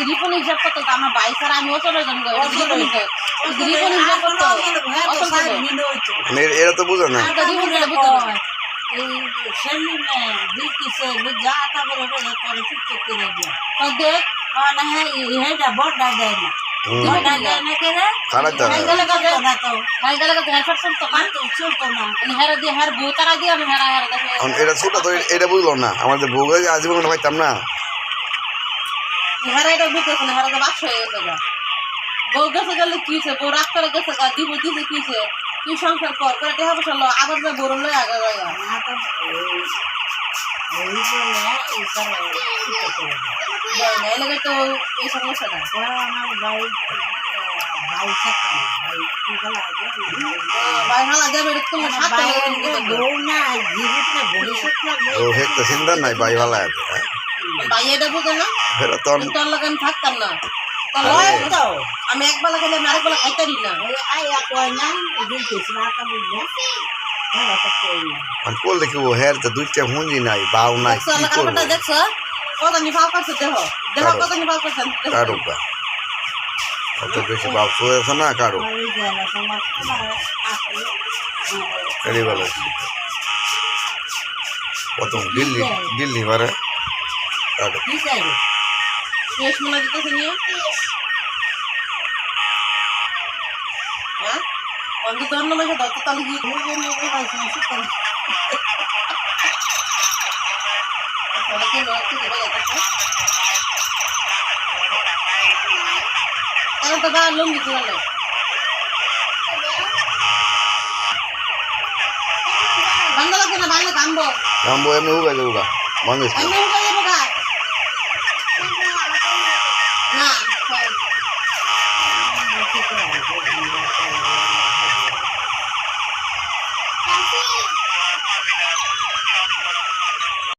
রিপন হিসাব করতো তো আমার ভাই স্যার আমি ওসব রিপন হিসাব করতো এরা তো বুঝে না রিপন এটা বুঝতো না এই সেলিমে দিতেছে যা তারপরে পরে চুপ করে দিয়া তো দেখ না হ্যাঁ হেটা বড়টা দেয় না বড়টা দেয় না কেন খারাপ হাই গেলে কাজে না তো হাই গেলে কাজে হেফার শুনতো না তো চলতো না হেরা দিয়ে হের বউ তারা দিয়ে আমি হেরা হেরা দেখে এটা ছোট তো এটা বুঝলো না আমাদের বউ যে আজীবন পাইতাম না হেরা এটা বুঝতেছে না হেরা তো বাক্স হয়ে গেছে গা বউ গেছে গেলে কি হয়েছে বউ রাগ করে গেছে গা দিব দিছে কি হয়েছে তুই সংসার কর করে টেহা পয়সা লো আবার যে বড় লয়ে আগে যায় না তো এই বলে এই করে এই লাগে তো এই সমস্যা না আমার ভাই ভাই থাকে না ভাই কি বলা ভাই হালা যাবে তুমি সাথে বউ না জীবিত না ভবিষ্যৎ লাগবে ও হে তো চিন্তা নাই ভাই ভালো আছে ভাই এটা বুঝে না এটা তো তোর লাগে আমি থাকতাম না লয় তো আমি একবেলা খেলে আমি আরেকবেলা খাইতারি না আয়া কয় না দিতেছ না তা বুঝলে হ্যাঁ তো কই আমি করলে কি ও হের তো দুইটা হুঁজি নাই বাউ নাই কি করবো দেখছো কত নি ভাব করছে দেহ দেহ কত নি ভাব করছে কারো অত বেশি বাউ চলেছে না কারো ওই জায়গা তোমার আসলে এড়ি ভালো প্রথম দিল্লি মারে কারো কি চাই শেষ মনে দিতেছে নিয়ে হ্যাঁ অন্তত অন্য মাসে দত্ত তালে গিয়ে এখন তো বা লঙ্গি তুলে বাংলা লাগবে না বাংলা কামবো কামবো এমনি উগা যাবো মানুষ এমনি উঠে যাবো গা না